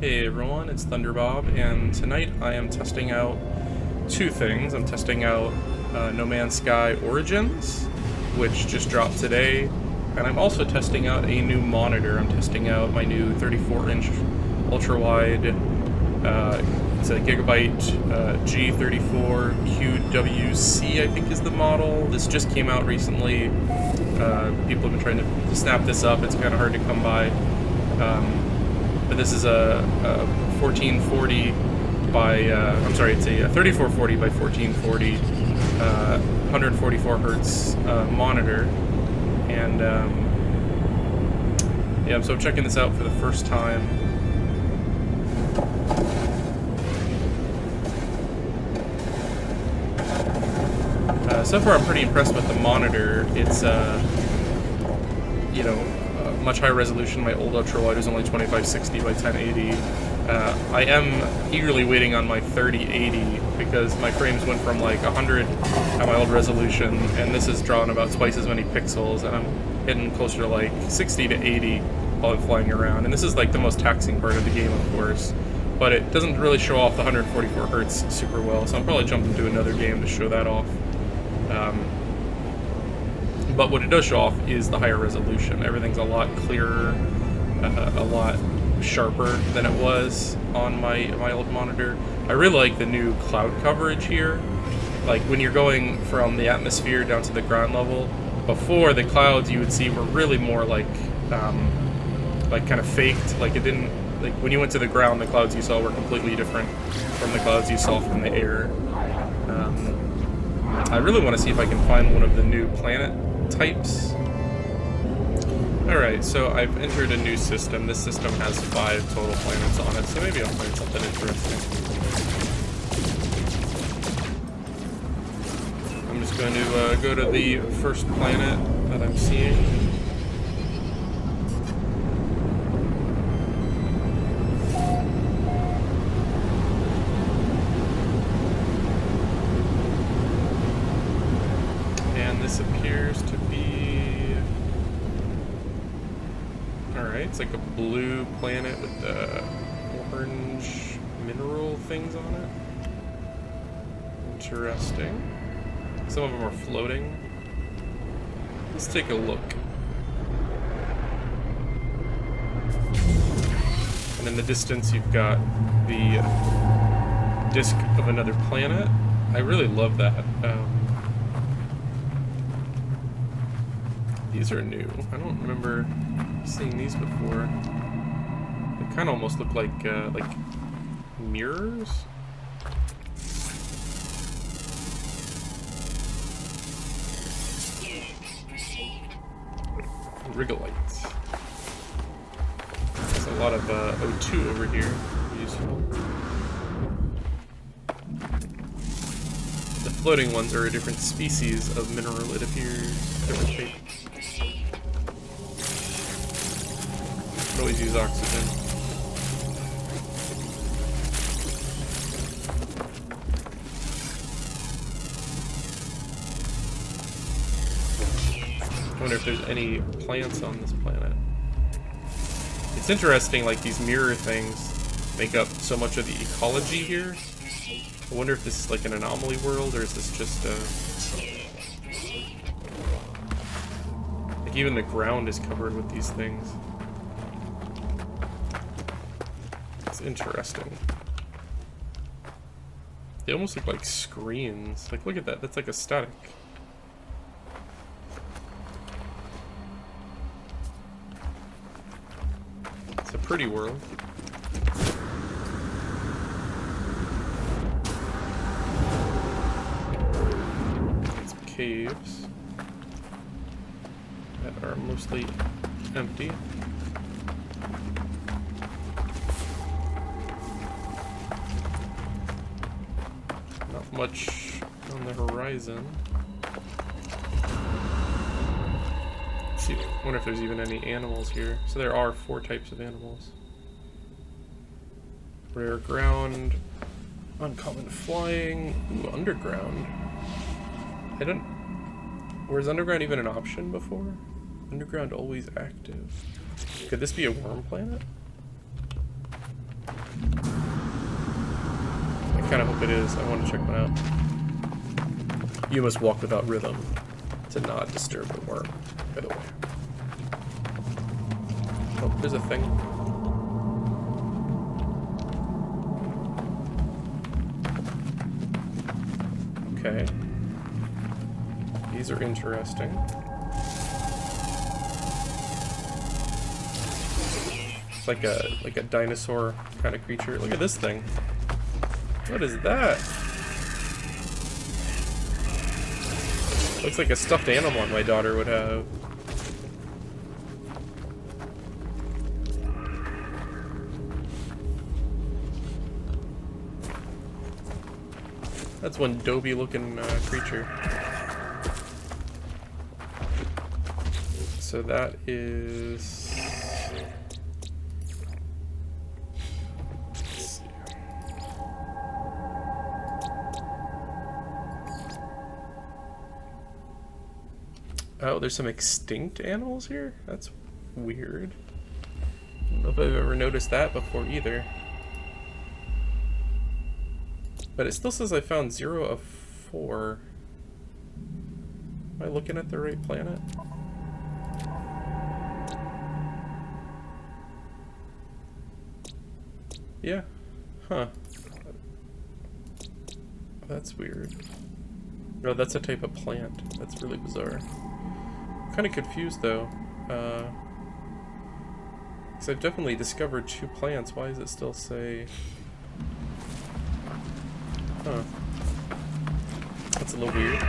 Hey everyone, it's Thunderbob, and tonight I am testing out two things. I'm testing out No Man's Sky Origins, which just dropped today, and I'm also testing out a new monitor. I'm testing out my new 34-inch ultra-wide, it's a Gigabyte G34QWC, I think is the model. This just came out recently. People have been trying to snap this up. It's kind of hard to come by. But this is a 1440 by, it's a 3440 by 1440, 144 hertz monitor, and yeah, so I'm checking this out for the first time. So far I'm pretty impressed with the monitor. It's, much higher resolution. My old ultra-wide was only 2560 by 1080. I am eagerly waiting on my 3080 because my frames went from like 100 at my old resolution, and this is drawing about twice as many pixels, and I'm hitting closer to like 60 to 80 while I'm flying around. And this is like the most taxing part of the game, of course, but it doesn't really show off the 144 hertz super well, so I'm probably jumping to another game to show that off. But what it does show off is the higher resolution. Everything's a lot clearer, a lot sharper than it was on my old monitor. I really like the new cloud coverage here. Like when you're going from the atmosphere down to the ground level, before the clouds you would see were really more like kind of faked. Like it didn't, like when you went to the ground, the clouds you saw were completely different from the clouds you saw from the air. I really want to see if I can find one of the new planet types. Alright, so I've entered a new system. This system has 5 total planets on it, so maybe I'll find something interesting. I'm just going to go to the first planet that I'm seeing. This appears to be... Alright, it's like a blue planet with orange mineral things on it. Interesting. Some of them are floating. Let's take a look. And in the distance you've got the disk of another planet. I really love that. These are new. I don't remember seeing these before. They kind of almost look like mirrors. Rigolites. There's a lot of O2 over here. Useful. The floating ones are a different species of mineral, it appears. Different shape. Always use oxygen. I wonder if there's any plants on this planet. It's interesting, like these mirror things make up so much of the ecology here. I wonder if this is like an anomaly world, or is this just like even the ground is covered with these things. Interesting. They almost look like screens. Like, look at that. That's like a static. It's a pretty world. Some caves that are mostly empty. Much on the horizon. Let's see, I wonder if there's even any animals here. So there are 4 types of animals. Rare ground, uncommon flying, ooh, underground. I don't... Was underground even an option before? Underground always active. Could this be a worm planet? kind of hope it is. I want to check one out. You must walk without rhythm to not disturb the worm, by the way. Oh, there's a thing. Okay. These are interesting. It's like a dinosaur kind of creature. Look at this thing. What is that? Looks like a stuffed animal my daughter would have. That's one Dobby looking creature. So that is... Let's see. Oh, there's some extinct animals here? That's weird. I don't know if I've ever noticed that before either. But it still says I found 0 of 4. Am I looking at the right planet? Yeah. Huh. That's weird. No, that's a type of plant. That's really bizarre. I'm kind of confused though. Because I've definitely discovered 2 plants. Why does it still say... Huh. That's a little weird.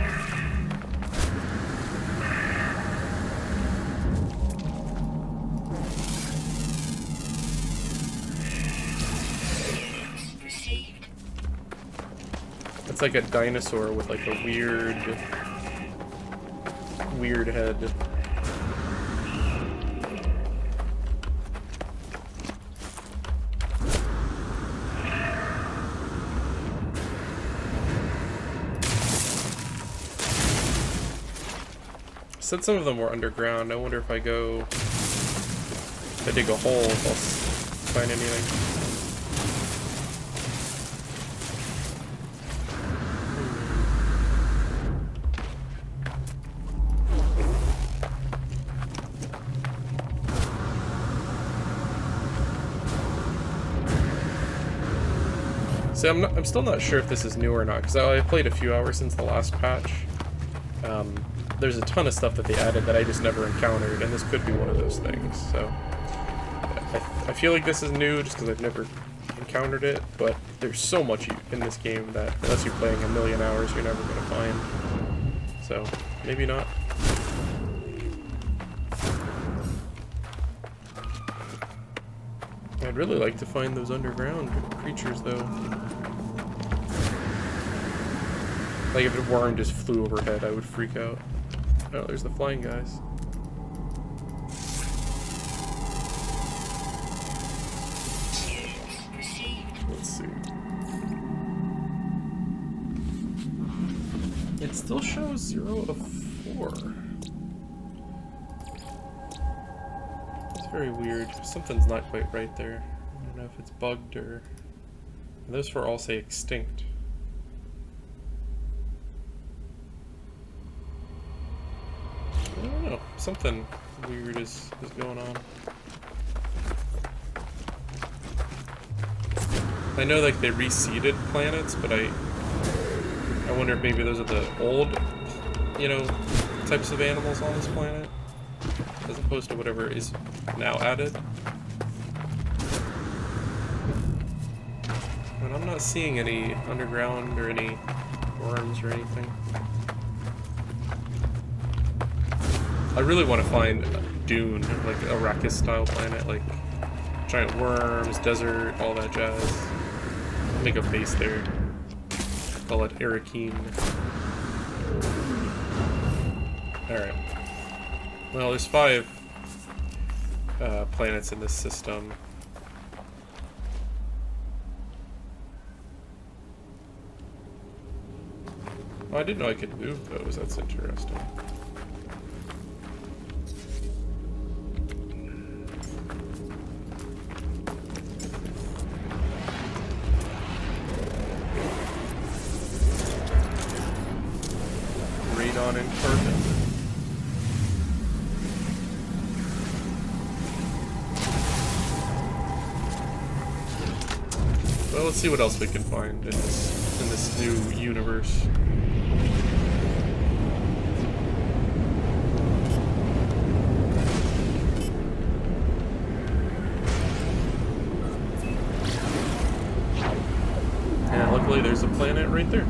It's like a dinosaur with like a weird head. Said some of them were underground. I wonder if I go... If I dig a hole, if I'll find anything. See, I'm still not sure if this is new or not, because I played a few hours since the last patch. There's a ton of stuff that they added that I just never encountered, and this could be one of those things, so... I feel like this is new just because I've never encountered it, but there's so much in this game that unless you're playing a million hours, you're never going to find. So, maybe not. I'd really like to find those underground creatures, though. Like if a worm just flew overhead, I would freak out. Oh, there's the flying guys. Let's see. It still shows 0 of 4. It's very weird. Something's not quite right there. I don't know if it's bugged or... Those 4 all say extinct. I don't know. Something weird is going on. I know like they reseeded planets, but I wonder if maybe those are the old, you know, types of animals on this planet, as opposed to whatever is now added. But I'm not seeing any underground or any worms or anything. I really want to find Dune, like Arrakis-style planet, like giant worms, desert, all that jazz. I'll make a base there. Call it Arakeen. Alright. Well, there's 5 planets in this system. Oh, I didn't know I could move those. That's interesting. and carbon. Well, let's see what else we can find in this new universe. Yeah, luckily there's a planet right there.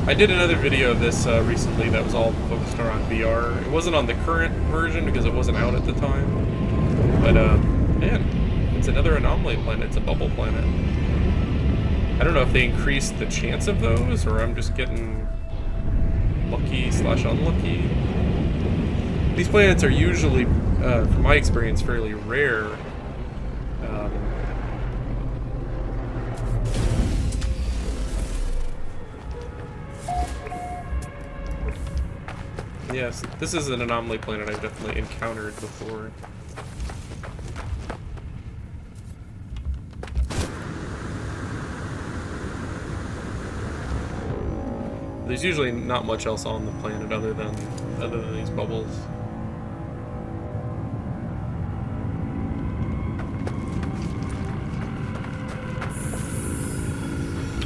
I did another video of this recently that was all focused around VR. It wasn't on the current version because it wasn't out at the time. But, man, it's another anomaly planet. It's a bubble planet. I don't know if they increased the chance of those, or I'm just getting lucky/unlucky. These planets are usually, from my experience, fairly rare. Yes, this is an anomaly planet I've definitely encountered before. There's usually not much else on the planet other than these bubbles.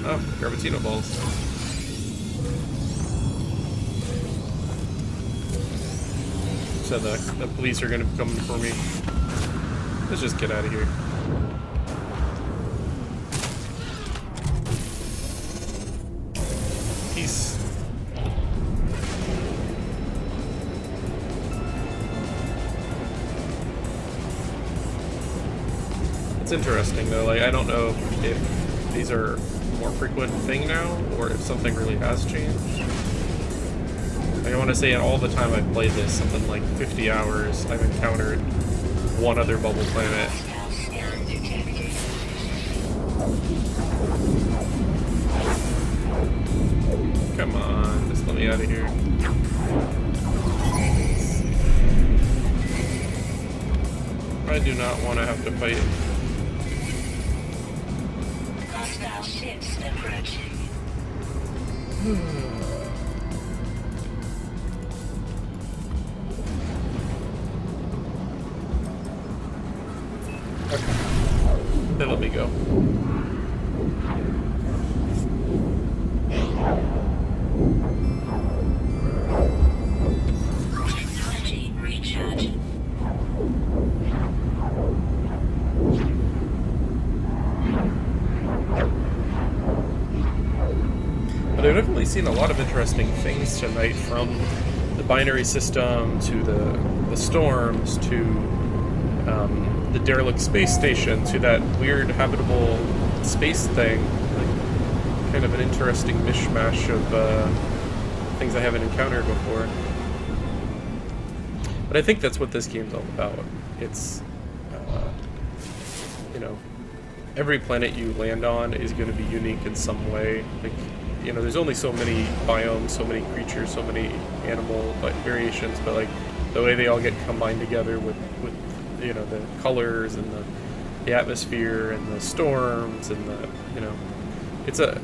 Oh, Gravitino balls. So the police are gonna be coming for me. Let's just get out of here. Peace. It's interesting though, like I don't know if these are a more frequent thing now or if something really has changed. Like I want to say in all the time I've played this, something like 50 hours, I've encountered one other bubble planet. Come on, just let me out of here. I do not want to have to fight. Hostile ships approaching. Then let me go. Technology recharge. But I've definitely seen a lot of interesting things tonight, from the binary system to the storms to the derelict space station to that weird habitable space thing. Like, kind of an interesting mishmash of things I haven't encountered before. But I think that's what this game's all about. It's, you know, every planet you land on is going to be unique in some way. Like, you know, there's only so many biomes, so many creatures, so many animal variations, but like the way they all get combined together with you know, the colors and the atmosphere and the storms and the, you know, it's an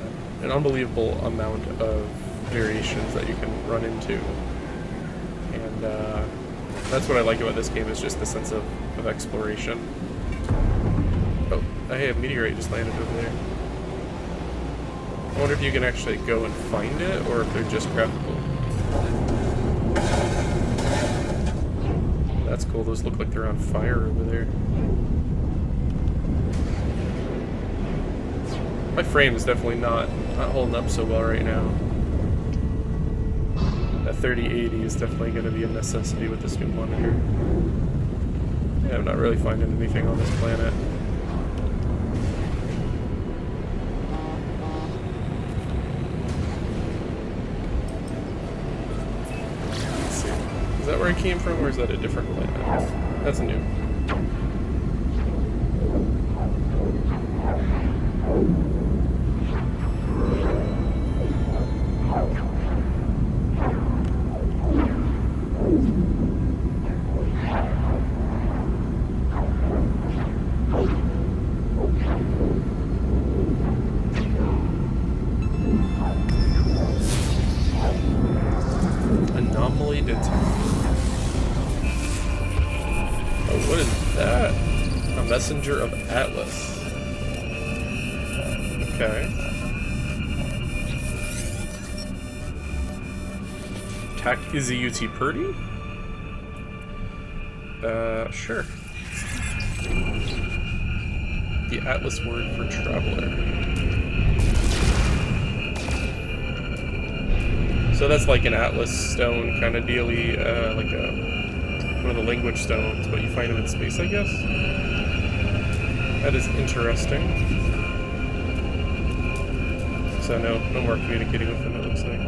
unbelievable amount of variations that you can run into. And that's what I like about this game, is just the sense of exploration. Oh, hey, a meteorite just landed over there. I wonder if you can actually go and find it, or if they're just graphical. That's cool. Those look like they're on fire over there. My frame is definitely not holding up so well right now. That 3080 is definitely going to be a necessity with this new monitor. Yeah, I'm not really finding anything on this planet. Is that where I came from, or is that a different planet? That's new. Anomaly detected. Oh, what is that? A messenger of Atlas. Okay. Attack Izzy Purdy? Sure. The Atlas word for traveler. So that's like an Atlas stone kind of dealy, like one of the language stones, but you find them in space, I guess? That is interesting. So no more communicating with them, it looks like.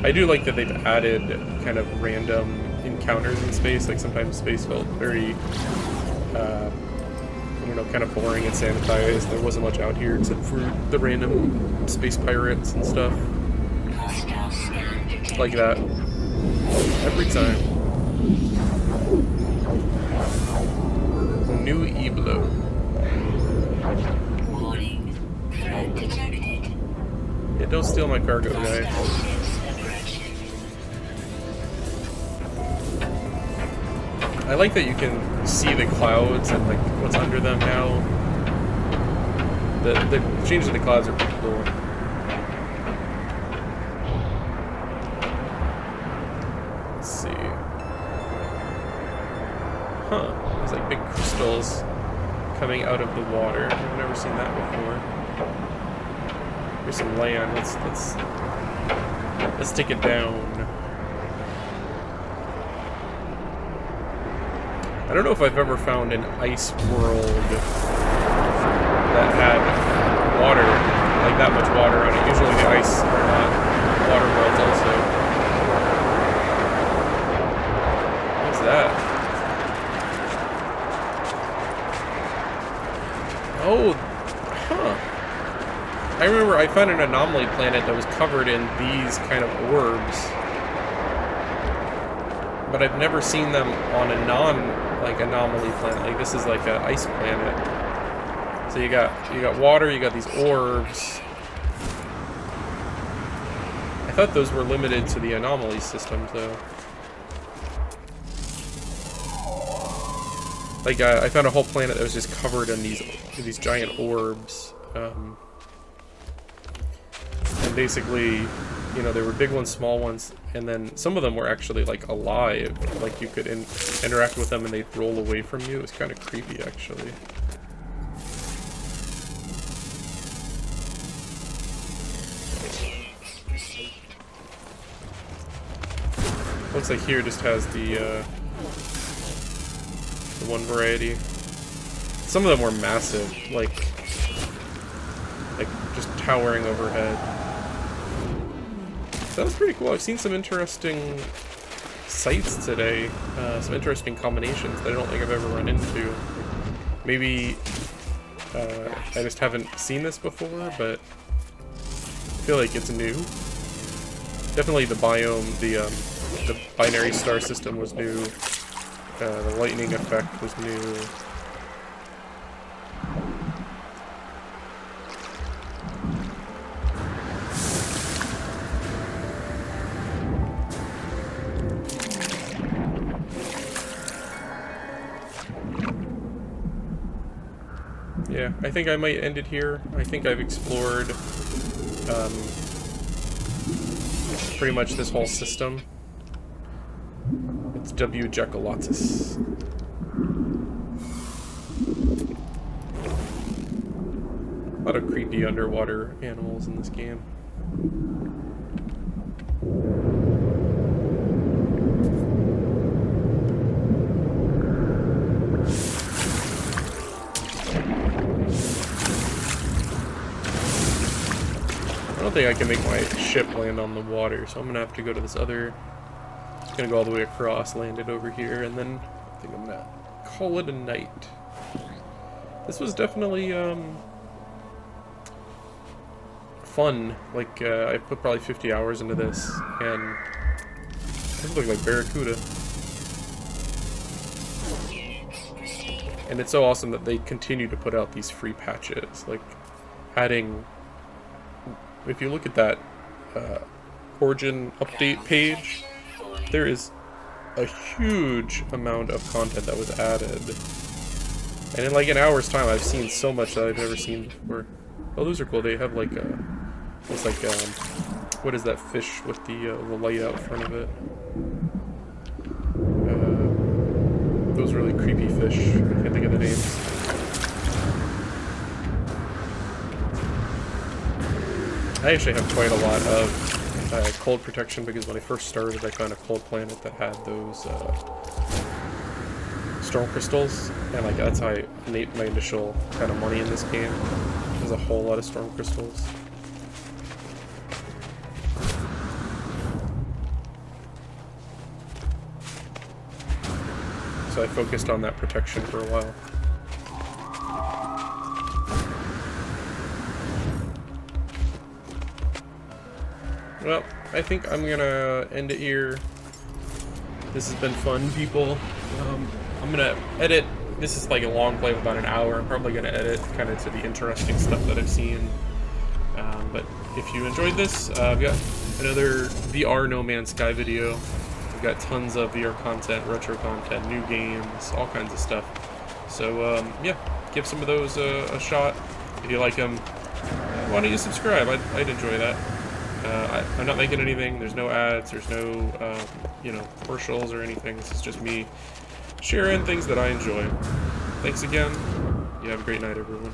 I do like that they've added kind of random encounters in space. Like sometimes space felt very, I don't know, kind of boring and sanitized. There wasn't much out here except for the random space pirates and stuff. Like that. Every time. New Eblo. Warning. Threat detected. Yeah, don't steal my cargo, guys. I like that you can see the clouds and like what's under them now. The changes in the clouds are pretty cool. Let's see. Huh. There's like big crystals coming out of the water. I've never seen that before. Here's some land. Let's take it down. I don't know if I've ever found an ice world that had water, like that much water on it. Usually the ice are not water worlds also. What's that? Oh, huh. I remember I found an anomaly planet that was covered in these kind of orbs. But I've never seen them on a anomaly planet. Like this is like an ice planet. So you got water, you got these orbs. I thought those were limited to the anomaly systems though. Like I found a whole planet that was just covered in these giant orbs. And basically, you know, there were big ones, small ones, and then some of them were actually like alive. Like you could interact with them and they'd roll away from you. It was kind of creepy, actually. Looks like here just has the one variety. Some of them were massive, like just towering overhead. That was pretty cool. I've seen some interesting sights today, some interesting combinations that I don't think I've ever run into. Maybe I just haven't seen this before, but I feel like it's new. Definitely the biome, the binary star system was new. The lightning effect was new. Yeah, I think I might end it here. I think I've explored pretty much this whole system. It's W. Jekyllotus. A lot of creepy underwater animals in this game. I don't think I can make my ship land on the water, so I'm gonna have to go to this other. It's gonna go all the way across, land it over here, and then I think I'm gonna call it a night. This was definitely fun. Like, I put probably 50 hours into this, and it look like Barracuda. And it's so awesome that they continue to put out these free patches. Like, adding... If you look at that Origin update page, there is a huge amount of content that was added. And in like an hour's time, I've seen so much that I've never seen before. Oh, those are cool. They have like a... It's like, what is that fish with the light out front of it? Those really creepy fish. I can't think of the names. I actually have quite a lot of cold protection because when I first started, I found a cold planet that had those storm crystals, and like that's how I made my initial kind of money in this game. There's a whole lot of storm crystals. So I focused on that protection for a while. Well, I think I'm gonna end it here. This has been fun, people. I'm gonna edit. This is like a long play of about an hour. I'm probably gonna edit kind of to the interesting stuff that I've seen. But if you enjoyed this, I've got another VR No Man's Sky video. We've got tons of VR content, retro content, new games, all kinds of stuff. So yeah, give some of those a shot. If you like them, why don't you subscribe? I'd enjoy that. I'm not making anything. There's no ads. There's no you know, commercials or anything. This is just me sharing things that I enjoy. Thanks again. You have a great night, everyone.